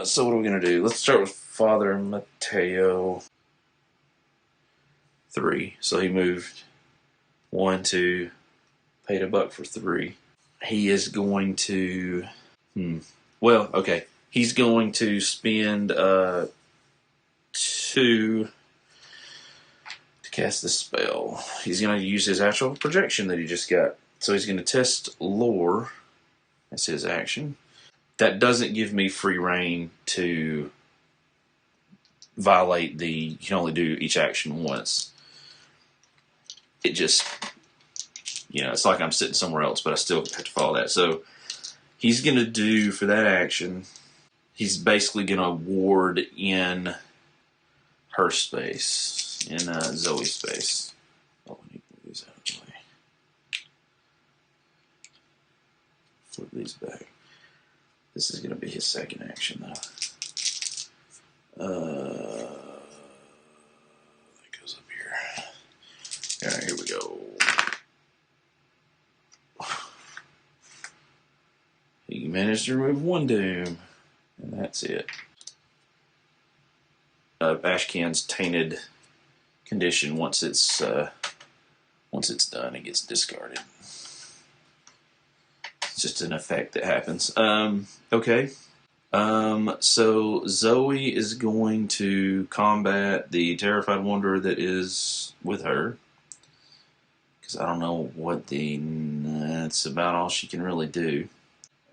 So what are we going to do? Let's start with Father Matteo. 3. So he moved 1, 2, paid $1 for 3. He is going to... Well, okay. He's going to spend 2 to cast the spell. He's going to use his actual projection that he just got. So he's going to test lore. That's his action. That doesn't give me free reign to violate the... You can only do each action once. It just... it's like I'm sitting somewhere else, but I still have to follow that. So he's going to do, for that action, he's basically going to ward in her space, in Zoe's space. Oh, I need to move these out of the way. Flip these back. This is going to be his second action, though. That goes up here. All right, here we go. He managed to remove 1 doom, and that's it. Ashcan's tainted condition, once it's done, it gets discarded. It's just an effect that happens. Okay. So Zoe is going to combat the terrified wanderer that is with her. Because I don't know what that's about all she can really do.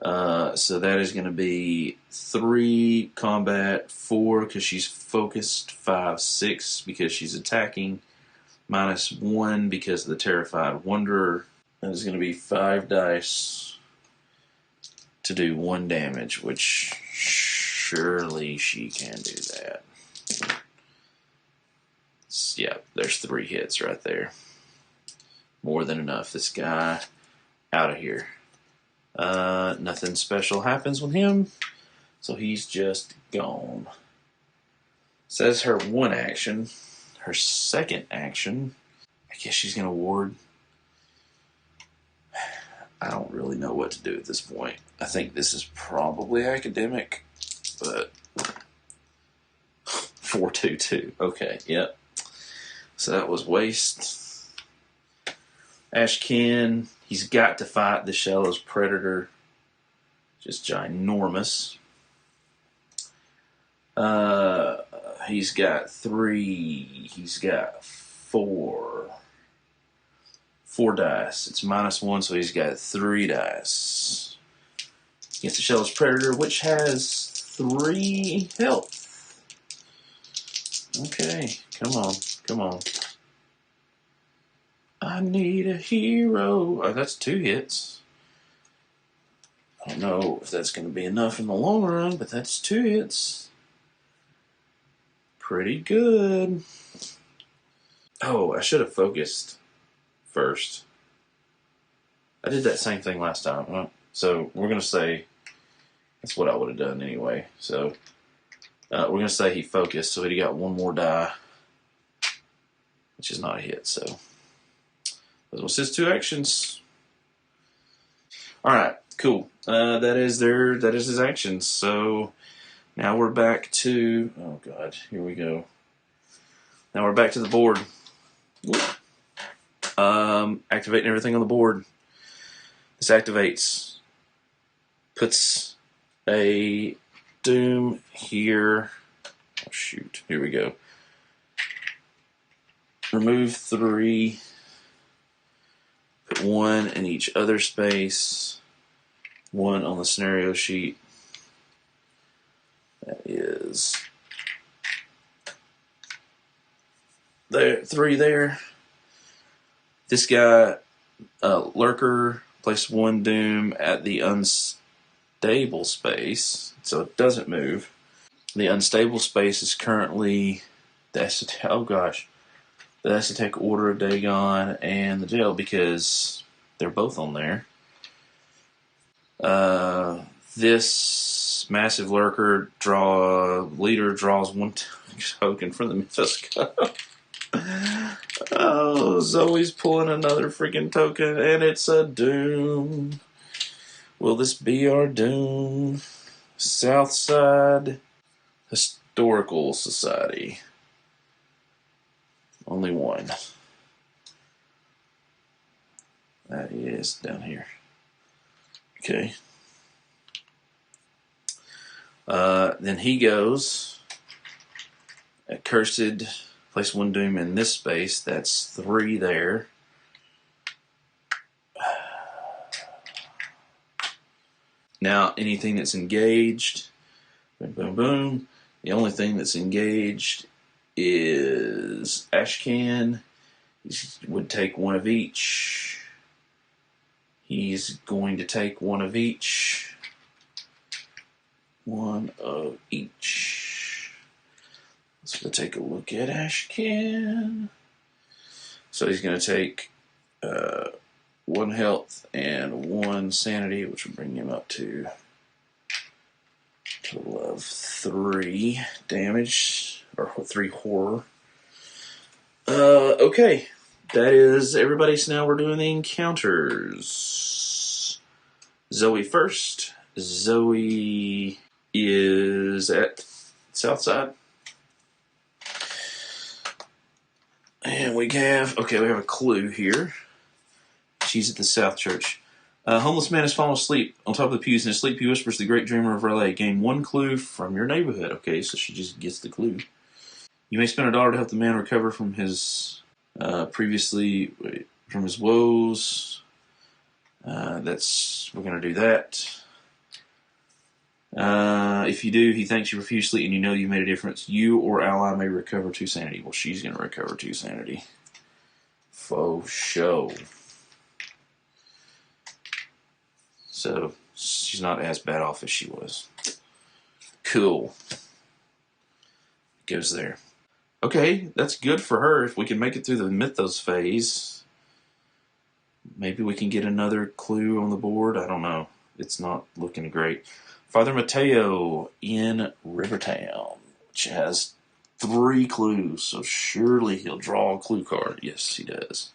So that is going to be 3 combat, 4 because she's focused, 5, 6 because she's attacking, -1 because of the terrified wanderer. That is going to be 5 dice to do 1 damage, which surely she can do that. Yeah, there's 3 hits right there. More than enough. This guy, out of here. Nothing special happens with him, so he's just gone. Says her 1 action. Her second action, I guess she's going to ward. I don't really know what to do at this point. I think this is probably academic, but 4-2-2. Okay, yep. So that was waste. Ashcan, he's got to fight the Shallow's Predator. Just ginormous. He's got 3. He's got 4. 4 dice. It's -1, so he's got 3 dice. Against the Shallow's Predator, which has 3 health. Okay, come on, come on. I need a hero. Oh, that's 2 hits. I don't know if that's going to be enough in the long run, but that's 2 hits. Pretty good. Oh, I should have focused first. I did that same thing last time. So we're going to say that's what I would have done anyway. So we're going to say he focused, so he got 1 more die, which is not a hit. So those was his 2 actions. All right, cool. That is his actions. So now we're back to, oh god, here we go. Now we're back to the board. Activating everything on the board. This activates, puts a doom here. Oh shoot, here we go. Remove 3. Put 1 in each other space. 1 on the scenario sheet. That is there. 3 there. This guy, Lurker, placed 1 doom at the unstable space, so it doesn't move. The unstable space is currently the Aztec Order of Dagon and the jail, because they're both on there. This massive Lurker leader draws 1 token from the Mythos Cup. Oh, Zoe's pulling another freaking token, and it's a doom. Will this be our doom? Southside Historical Society. Only one. That is down here. Okay. Then he goes. Accursed. Place one doom in this space. That's 3 there. Now, anything that's engaged. Boom, boom, boom. The only thing that's engaged is Ashcan. He would take 1 of each. He's going to take 1 of each. 1 of each. Let's go take a look at Ashcan. So he's going to take 1 health and 1 sanity, which will bring him up to a total of 3 damage, or 3 horror. Okay. That is everybody. So now we're doing the encounters. Zoe first. Zoe is at Southside. And we have a clue here. She's at the South Church. A homeless man has fallen asleep on top of the pews. In his sleep, he whispers the great dreamer of LA. Gain 1 clue from your neighborhood. Okay, so she just gets the clue. You may spend $1 to help the man recover from his from his woes. We're going to do that. If you do, he thanks you profusely and you know you made a difference. You or ally may recover 2 sanity. Well, she's going to recover 2 sanity. Faux show. So, she's not as bad off as she was. Cool. Goes there. Okay, that's good for her. If we can make it through the Mythos phase, maybe we can get another clue on the board. I don't know. It's not looking great. Father Matteo in Rivertown, which has 3 clues, so surely he'll draw a clue card. Yes, he does.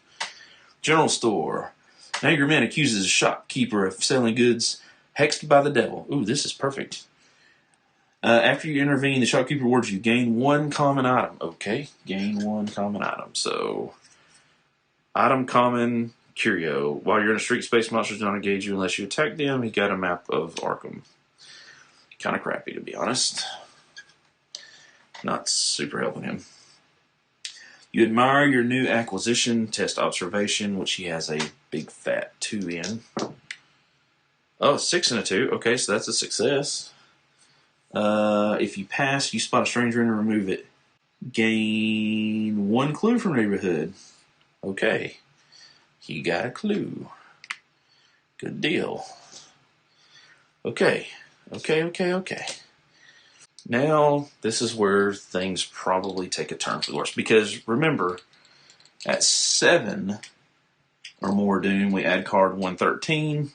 General store. An angry man accuses a shopkeeper of selling goods hexed by the devil. Ooh, this is perfect. After you intervene, the shopkeeper wards you gain 1 common item. Okay, gain 1 common item. So, item common, curio. While you're in a street, space monsters don't engage you unless you attack them. He got a map of Arkham. Kind of crappy, to be honest. Not super helping him. You admire your new acquisition, test observation, which he has a big fat 2 in. Oh, 6 and a 2. Okay, so that's a success. If you pass, you spot a stranger and remove it. Gain 1 clue from neighborhood. Okay. He got a clue. Good deal. Okay. Now, this is where things probably take a turn for the worse. Because, remember, at 7 or more doom, we add card 113.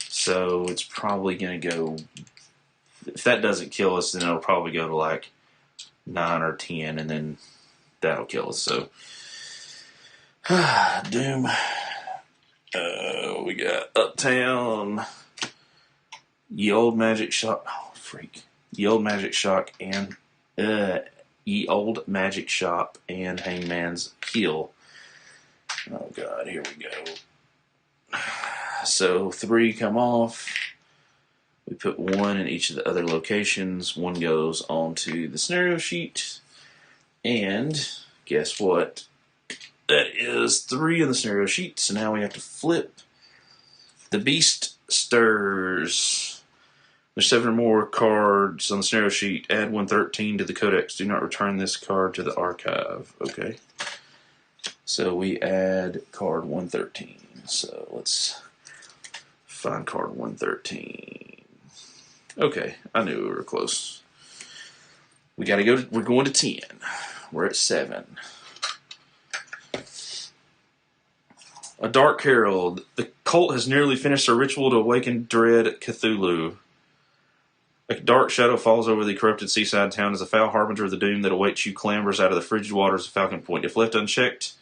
So, it's probably going to go... If that doesn't kill us, then it'll probably go to like 9 or 10, and then that'll kill us. So, doom. We got Uptown, Ye Old Magic Shock. Oh, freak. Ye Old Magic Shock and Ye Old Magic Shop and Hangman's Heel. Oh God, here we go. So 3 come off. We put 1 in each of the other locations. 1 goes onto the scenario sheet. And guess what? That is 3 in the scenario sheet. So now we have to flip. The Beast stirs. There's 7 or more cards on the scenario sheet. Add 113 to the codex. Do not return this card to the archive. Okay. So we add card 113. So let's find card 113. Okay, I knew we were close. We gotta go. We're going to 10. We're at 7. A Dark Herald. The cult has nearly finished their ritual to awaken dread Cthulhu. A dark shadow falls over the corrupted seaside town as a foul harbinger of the doom that awaits you clambers out of the frigid waters of Falcon Point. If left unchecked,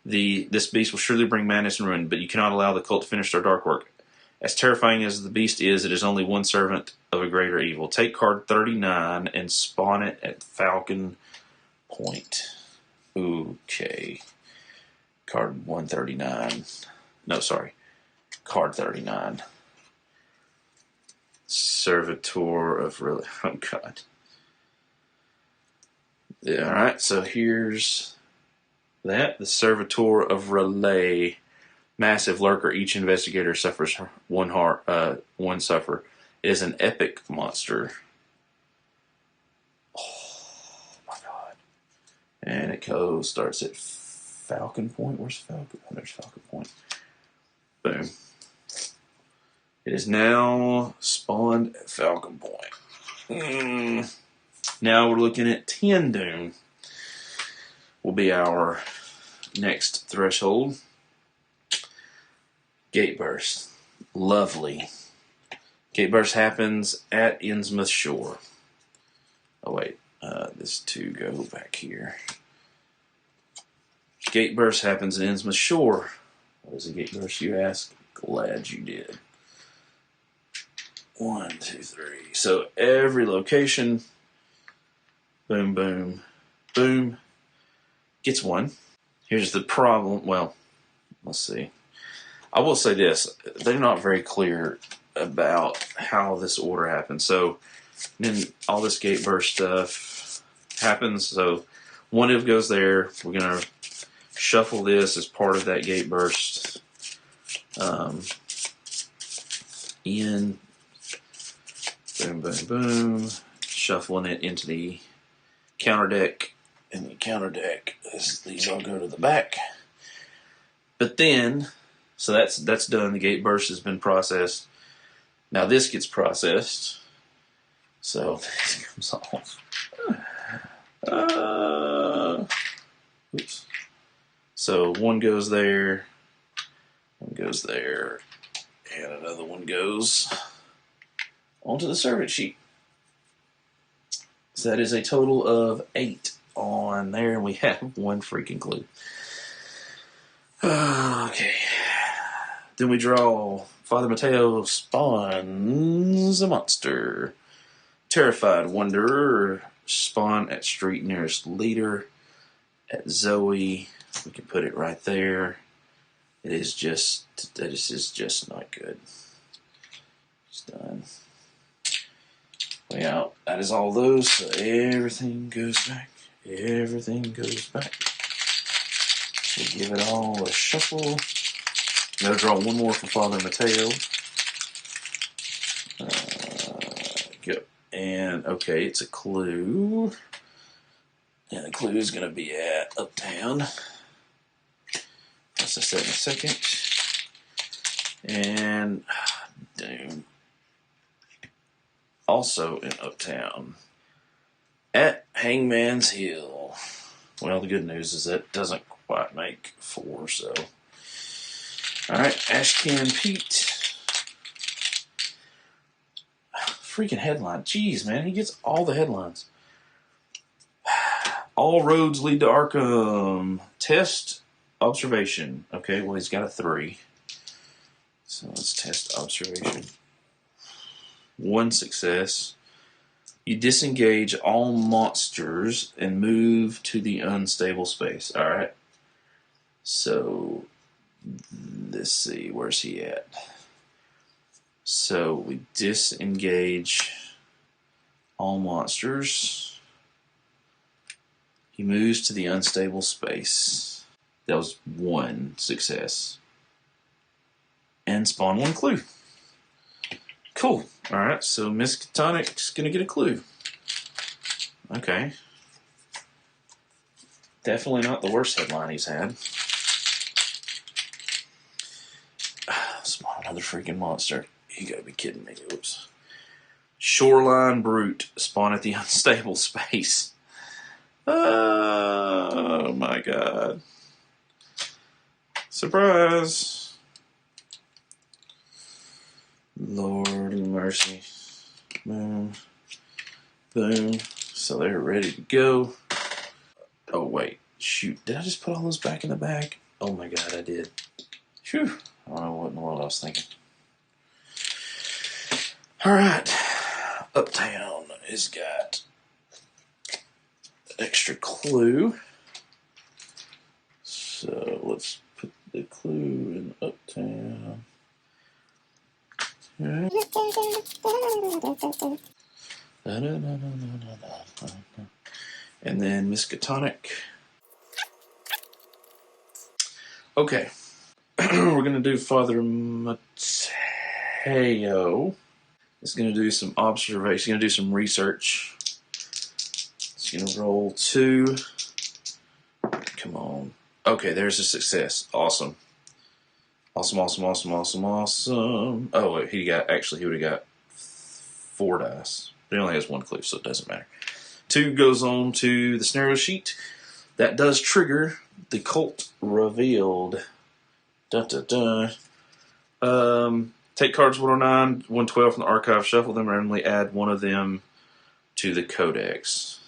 this beast will surely bring madness and ruin, but you cannot allow the cult to finish their dark work. As terrifying as the beast is, it is only one servant of a greater evil. Take card 39 and spawn it at Falcon Point. Okay. Card 139. No, sorry. Card 39. Servitor of Relay. Oh, God. Yeah, alright, so here's that. The Servitor of Relay. Massive lurker. Each investigator suffers one suffer. It is an epic monster. Oh, my God. And it starts at Falcon Point. Where's Falcon? Oh, there's Falcon Point. Boom. It is now spawned at Falcon Point. Now we're looking at 10 Doom. Will be our next threshold. Gate Burst. Lovely. Gate Burst happens at Innsmouth Shore. Oh, wait. This 2 go back here. Gate Burst happens at Innsmouth Shore. What is a Gate Burst, you ask? Glad you did. 1, 2, 3. So every location, boom, boom, boom, gets 1. Here's the problem. Well, let's see. I will say this. They're not very clear about how this order happens. So then all this Gate Burst stuff happens. So 1 div goes there. We're going to shuffle this as part of that Gate Burst. In. Boom, boom, boom. Shuffling it into the counter deck. And the counter deck, these all go to the back. But then, so that's done. The Gate Burst has been processed. Now this gets processed. So this comes off. Oops. So 1 goes there. 1 goes there. And another 1 goes onto the servant sheet. So that is a total of 8 on there, and we have 1 freaking clue. Okay. Then we draw. Father Matteo spawns a monster. Terrified Wanderer. Spawn at street nearest leader. At Zoe. We can put it right there. This is just not good. It's done. Way out. That is all those. So everything goes back. Everything goes back. We'll give it all a shuffle. Gotta draw 1 more for Father Matteo. Go. And, okay, it's a clue. And the clue is going to be at Uptown. As I said in a second. And, Doom. Also in Uptown. At Hangman's Hill. Well, the good news is that doesn't quite make 4, so. Alright, Ashcan Pete. Freaking headline. Jeez, man, he gets all the headlines. All roads lead to Arkham. Test observation. Okay, well, he's got a 3. So let's test observation. 1 success. You disengage all monsters and move to the unstable space. Alright. So, let's see. Where's he at? So, we disengage all monsters. He moves to the unstable space. That was 1 success. And spawn 1 clue. Cool. Alright, so Miskatonic's going to get a clue. Okay. Definitely not the worst headline he's had. Spawn another freaking monster. You gotta be kidding me. Oops. Shoreline Brute. Spawn at the unstable space. Oh my god. Surprise. Lord of mercy. boom, boom. So they're ready to go. Oh, wait. Shoot. Did I just put all those back in the bag? Oh, my God, I did. Phew. I don't know what in the world I was thinking. All right. Uptown has got an extra clue. So let's put the clue in Uptown. Right. And then Miskatonic. Okay. We're going to do Father Matteo. He's going to do some observation. He's going to do some research. He's going to roll 2. Come on. Okay, there's a success. Awesome. Awesome. Oh, wait, he would have got 4 dice. But he only has 1 clue, so it doesn't matter. 2 goes on to the scenario sheet. That does trigger the cult revealed. Dun, dun, dun. Take cards 109, 112 from the archive, shuffle them randomly, add one of them to the codex.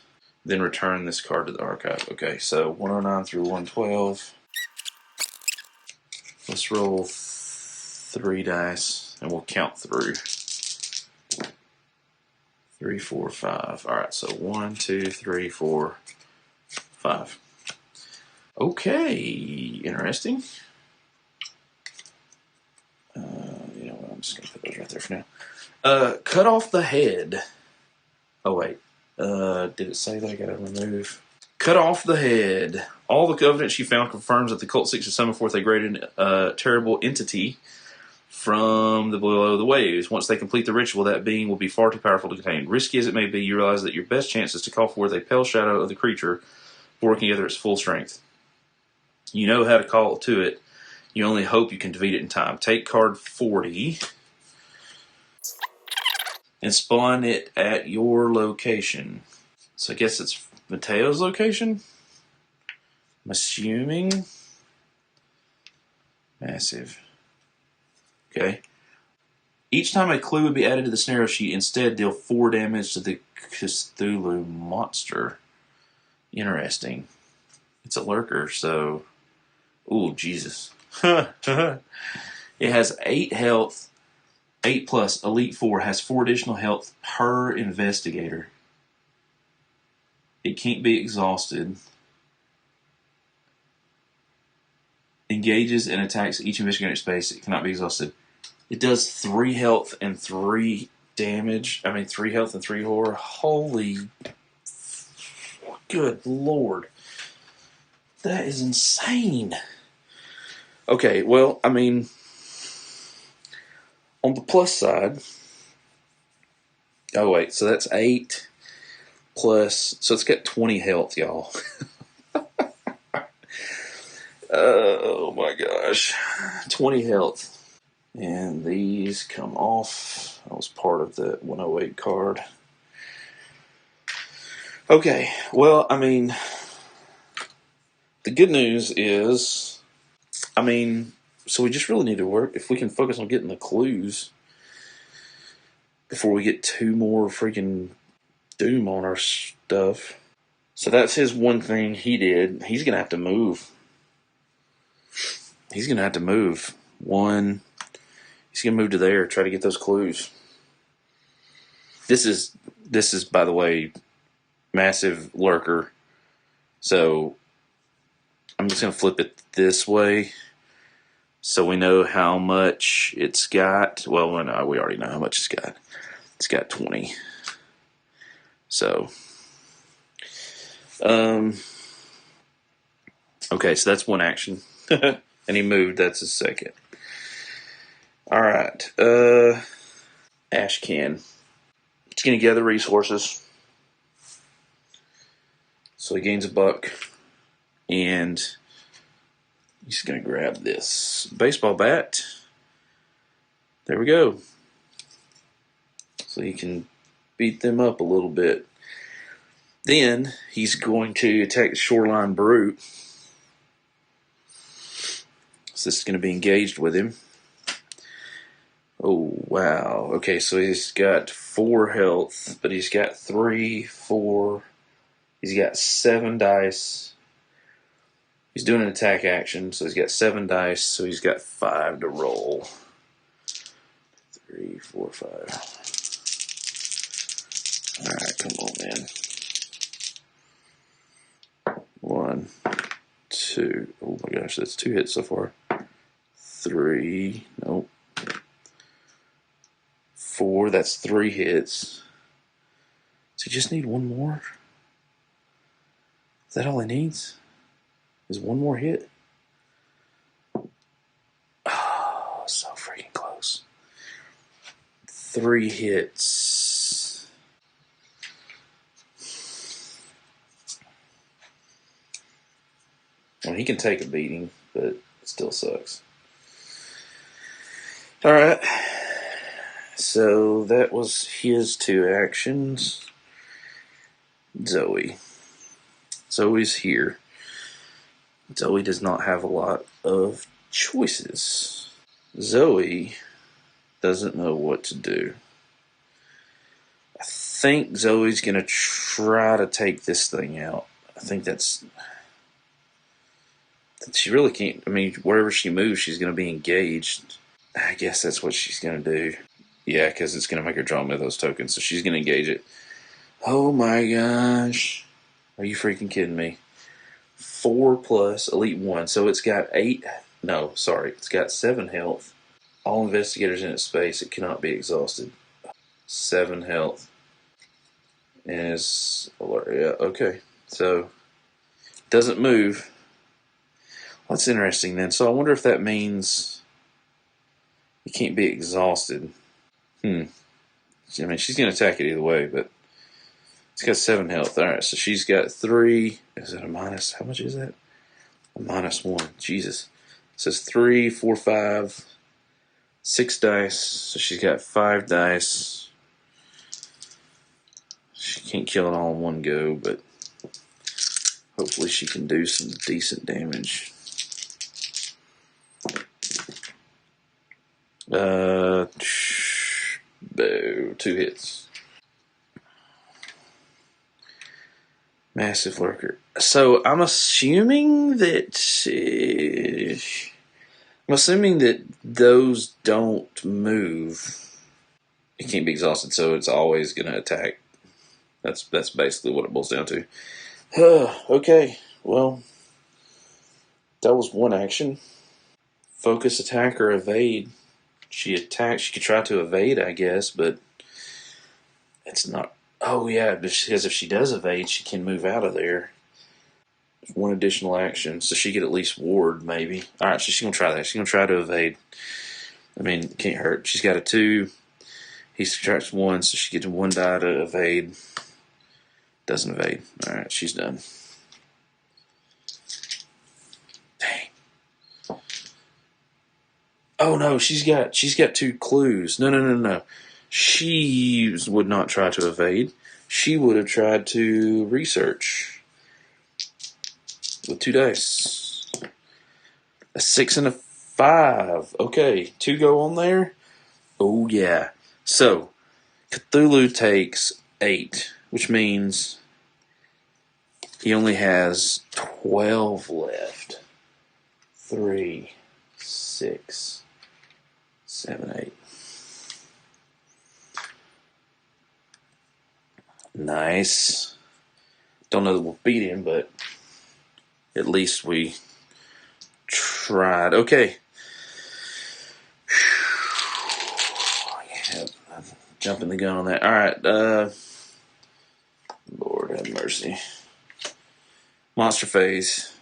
Then return this card to the archive. Okay, so 109 through 112. Let's roll 3 dice, and we'll count through. 3, 4, 5. All right, so 1, 2, 3, 4, 5. Okay, interesting. You know what? I'm just gonna put those right there for now. Cut off the head. Oh wait, did it say that I gotta remove? Cut off the head. All the evidence you found confirms that the cult seeks to summon forth a great terrible entity from the below the waves. Once they complete the ritual, that being will be far too powerful to contain. Risky as it may be, you realize that your best chance is to call forth a pale shadow of the creature, working together its full strength. You know how to call to it. You only hope you can defeat it in time. Take card 40 and spawn it at your location. So I guess it's Matteo's location? I'm assuming. Massive. Okay. Each time a clue would be added to the scenario sheet, instead deal 4 damage to the Cthulhu monster. Interesting. It's a lurker, so... Ooh, Jesus. It has 8 health. 8 plus Elite 4 has 4 additional health per investigator. It can't be exhausted. Engages and attacks each investigator space. It cannot be exhausted. It does 3 health and 3 damage. 3 health and 3 horror. Holy good Lord. That is insane. Okay, well, on the plus side, oh wait, so that's 8 plus, so it's got 20 health, y'all. Oh my gosh, 20 health. And these come off. That was part of the 108 card. Okay, well, the good news is, so we just really need to work, if we can focus on getting the clues before we get 2 more freaking doom on our stuff. So that's his one thing he did. He's going to have to move. He's going to have to move. He's going to move to there, try to get those clues. This is, by the way, massive lurker. So I'm just going to flip it this way so we know how much it's got. Well, no, we already know how much it's got. It's got 20. So, okay, so that's one action. And he moved, that's his second. Alright, Ash can. It's going to gather resources. So he gains a buck. And he's going to grab this baseball bat. There we go. So he can beat them up a little bit. Then he's going to attack the Shoreline Brute. So this is going to be engaged with him. Oh, wow. Okay, so he's got 4 health, but he's got 3, 4. He's got 7 dice. He's doing an attack action, so he's got 7 dice, so he's got 5 to roll. 3, 4, 5. Alright, come on, man. 1, 2. Oh my gosh, that's 2 hits so far. 3. Nope. 4. That's 3 hits. Does he just need 1 more? Is that all he needs? Is 1 more hit? Oh, so freaking close. 3 hits. Well, he can take a beating, but it still sucks. Alright. So that was his 2 actions. Zoe. Zoe's here. Zoe does not have a lot of choices. Zoe doesn't know what to do. I think Zoe's going to try to take this thing out. I think that's... She really can't... I mean, wherever she moves, she's going to be engaged. I guess that's what she's going to do. Yeah, because it's going to make her draw Mythos tokens, so she's going to engage it. Oh my gosh. Are you freaking kidding me? 4 plus Elite 1. So it's got 8. No, sorry. It's got 7 health. All investigators in its space. It cannot be exhausted. 7 health. And it's alert. Yeah, okay. So, doesn't move. Well, that's interesting then. So I wonder if that means it can't be exhausted. I mean, she's going to attack it either way, but it's got 7 health. Alright, so she's got 3. Is it a minus? How much is that? A -1. Jesus. It says 3, 4, 5, 6 dice. So she's got 5 dice. She can't kill it all in one go, but hopefully she can do some decent damage. Boo. 2 hits. Massive lurker. So I'm assuming that those don't move. It can't be exhausted, so it's always going to attack. That's basically what it boils down to. Okay, well, that was 1 action. Focus, attack, or evade. She attacks. She could try to evade, I guess, but it's not. Oh yeah, because if she does evade, she can move out of there. 1 additional action, so she could at least ward, maybe. All right, so she's gonna try that. She's gonna try to evade. I mean, it can't hurt. She's got a 2. He subtracts 1, so she gets 1 die to evade. Doesn't evade. All right, she's done. Dang. Oh no, she's got 2 clues. No. She would not try to evade. She would have tried to research with 2 dice. A 6 and a 5. Okay, 2 go on there. Oh yeah. So Cthulhu takes 8, which means he only has 12 left. 3, 6, 7, 8. Nice. Don't know that we'll beat him, but at least we tried. Okay. Yeah, I'm jumping the gun on that. All right. Lord have mercy. Monster phase.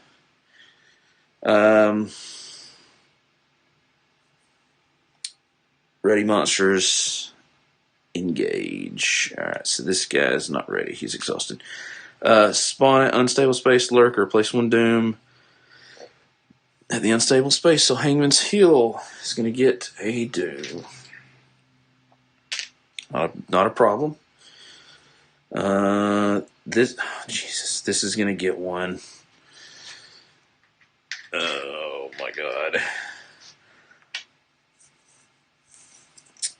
Ready, monsters. Engage. Alright, so this guy's not ready. He's exhausted. Spawn at unstable space lurker. Place 1 doom at the unstable space, so Hangman's Heel is going to get a doom. Not a problem. This is going to get 1. Oh my god.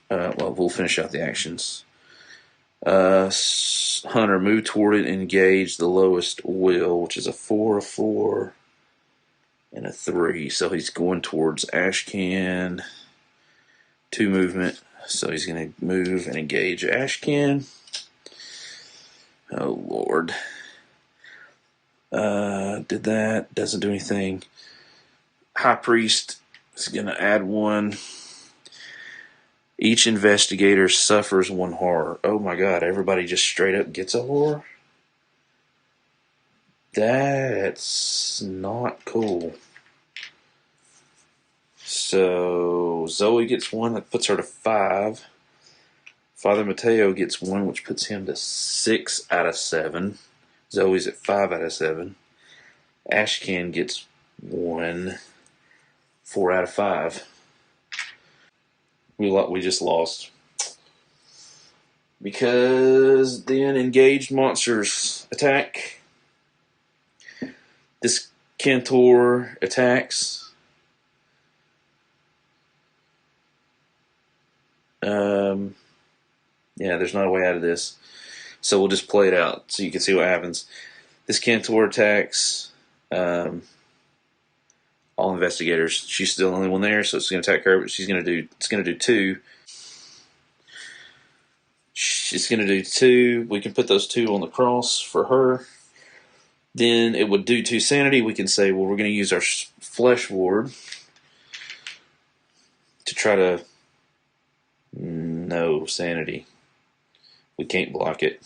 well, we'll finish out the actions. Hunter, move toward it and engage the lowest will, which is a 4, a 4, and a 3. So he's going towards Ashcan. 2 movement. So he's going to move and engage Ashcan. Oh, Lord. Did that. Doesn't do anything. High Priest is going to add 1. Each investigator suffers 1 horror. Oh my God, everybody just straight up gets a horror? That's not cool. So Zoe gets 1, that puts her to 5. Father Matteo gets 1, which puts him to 6 out of 7. Zoe's at 5 out of 7. Ashcan gets 1, 4 out of 5. We just lost. Because then engaged monsters attack. This Cantor attacks. Yeah, there's not a way out of this. So we'll just play it out so you can see what happens. This Cantor attacks all investigators. She's still the only one there, so it's going to attack her, but it's going to do 2. It's going to do 2. We can put those 2 on the cross for her. Then it would do 2 sanity. We can say, well, we're going to use our flesh ward to try to... No sanity. We can't block it.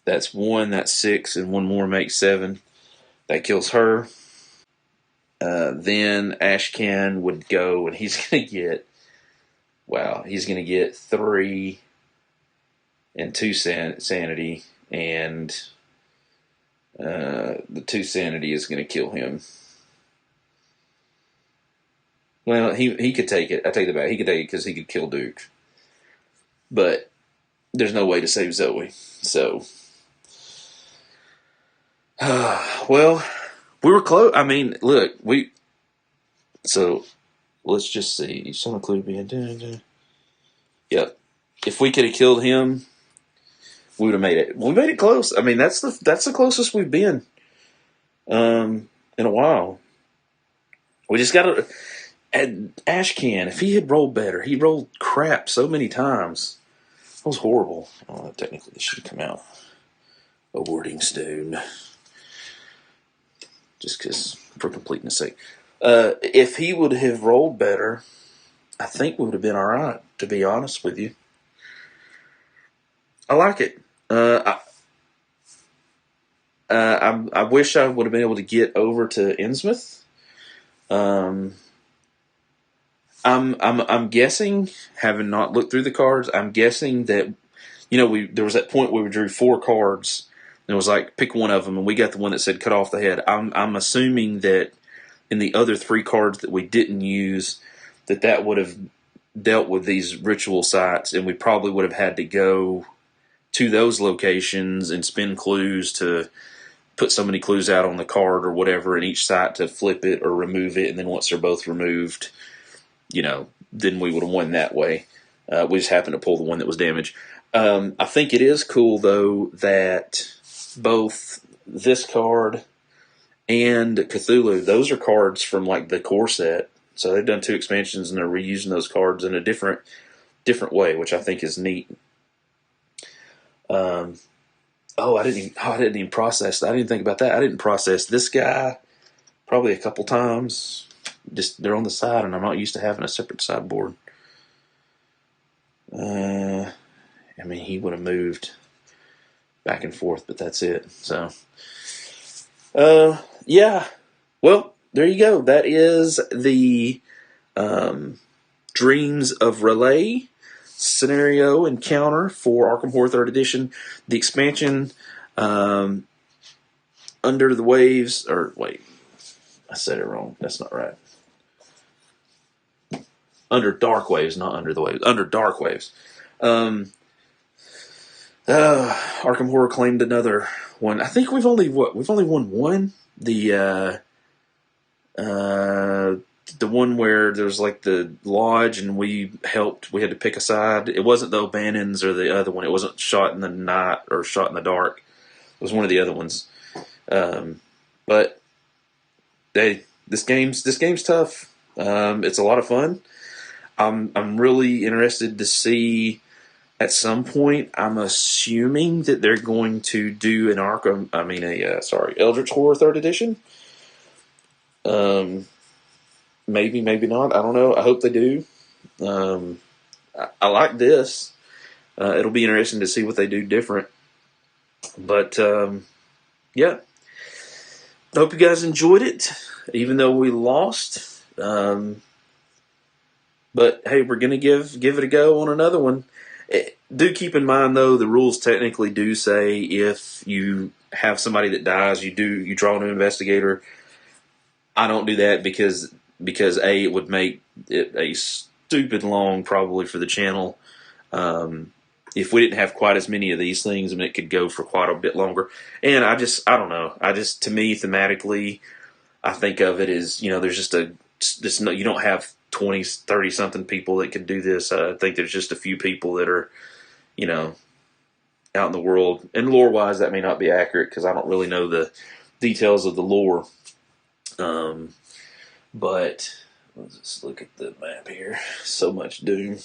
That's 1, that's 6, and 1 more makes 7. That kills her. Then Ashcan would go, and he's going to get... Wow, he's going to get 3 and 2 sanity, and the 2 sanity is going to kill him. Well, he could take it. I take it back. He could take it because he could kill Duke. But there's no way to save Zoe. So, well, we were close. I mean, look, so let's just see. Each time include being. Yep. If we could have killed him, we would have made it. We made it close. I mean, that's the closest we've been in a while. We just got to. Ashcan, if he had rolled better, he rolled crap so many times. That was horrible. Technically, this should come out a wording stone. Just because, for completeness sake. If he would have rolled better, I think we would have been all right, to be honest with you. I like it. I wish I would have been able to get over to Innsmouth. I'm guessing, having not looked through the cards, I'm guessing that, there was that point where we drew 4 cards, and it was like, pick one of them, and we got the one that said cut off the head. I'm assuming that in the other 3 cards that we didn't use, that would have dealt with these ritual sites, and we probably would have had to go to those locations and spin clues to put so many clues out on the card or whatever in each site to flip it or remove it, and then once they're both removed, then we would have won that way. We just happened to pull the one that was damaged. I think it is cool, though, that both this card and Cthulhu, those are cards from, like, the core set. So they've done 2 expansions, and they're reusing those cards in a different way, which I think is neat. I didn't even process that. I didn't think about that. I didn't process this guy probably a couple times. Just they're on the side, and I'm not used to having a separate sideboard. He would have moved back and forth, but that's it. So, yeah. Well, there you go. That is the Dreams of Relay scenario encounter for Arkham Horror 3rd Edition. The expansion, Under the Waves, or wait, I said it wrong. That's not right. Under Dark Waves, not Under the Waves. Under Dark Waves. Arkham Horror claimed another one. I think we've only won one. The the one where there's like the lodge and we had to pick a side. It wasn't the O'Bannons or the other one. It wasn't Shot in the Night or Shot in the Dark. It was one of the other ones. But this game's tough. It's a lot of fun. I'm really interested to see at some point. I'm assuming that they're going to do an Arkham. Eldritch Horror 3rd Edition. Maybe not. I don't know. I hope they do. I like this. It'll be interesting to see what they do different. But yeah. I hope you guys enjoyed it, even though we lost. But hey, we're gonna give it a go on another one. Do keep in mind though, the rules technically do say if you have somebody that dies, you draw a new investigator. I don't do that because A, it would make it a stupid long probably for the channel. If we didn't have quite as many of these things, I mean, it could go for quite a bit longer. And I don't know. To me, thematically, I think of it as, there's you don't have 20, 30 something people that could do this. I think there's just a few people that are, out in the world. And lore wise, that may not be accurate because I don't really know the details of the lore. But let's just look at the map here. So much doom.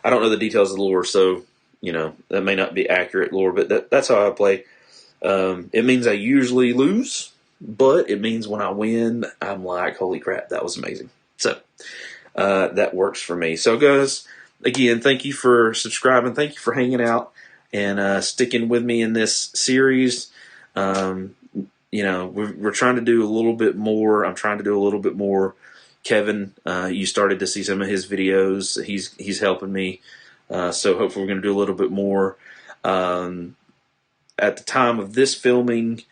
I don't know the details of the lore, so, that may not be accurate lore, but that's how I play. It means I usually lose, but it means when I win, I'm like, holy crap, that was amazing. So, that works for me. So, guys, again, thank you for subscribing. Thank you for hanging out and sticking with me in this series. We're trying to do a little bit more. I'm trying to do a little bit more. Kevin, you started to see some of his videos. He's helping me. So hopefully we're going to do a little bit more. At the time of this filming,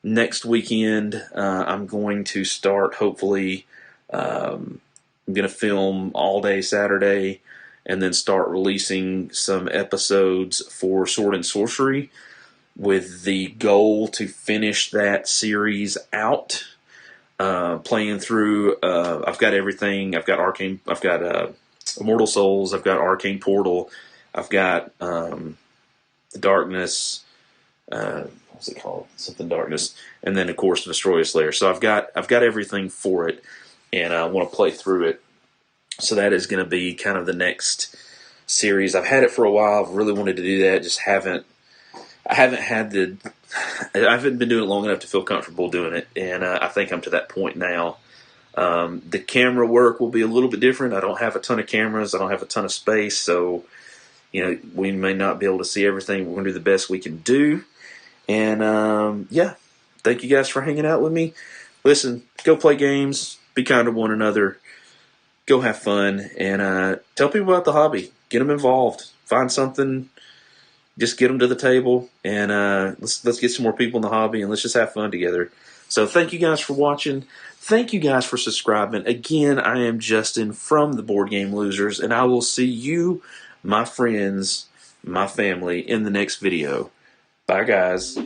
next weekend, I'm going to start, hopefully, I'm going to film all day Saturday and then start releasing some episodes for Sword and Sorcery with the goal to finish that series out. Playing through, I've got everything. I've got Arcane. I've got Immortal Souls. I've got Arcane Portal. I've got the Darkness. What's it called? Something Darkness. And then of course Destroy Slayer. So I've got everything for it, and I want to play through it. So that is going to be kind of the next series. I've had it for a while. I've really wanted to do that. Just haven't. I haven't been doing it long enough to feel comfortable doing it, and I think I'm to that point now. The camera work will be a little bit different. I don't have a ton of cameras. I don't have a ton of space, so we may not be able to see everything. We're going to do the best we can do, and yeah, thank you guys for hanging out with me. Listen, go play games. Be kind to one another. Go have fun, and tell people about the hobby. Get them involved. Find something. Just get them to the table, and let's get some more people in the hobby, and let's just have fun together. So thank you guys for watching. Thank you guys for subscribing. Again, I am Justin from the Board Game Losers, and I will see you, my friends, my family, in the next video. Bye, guys.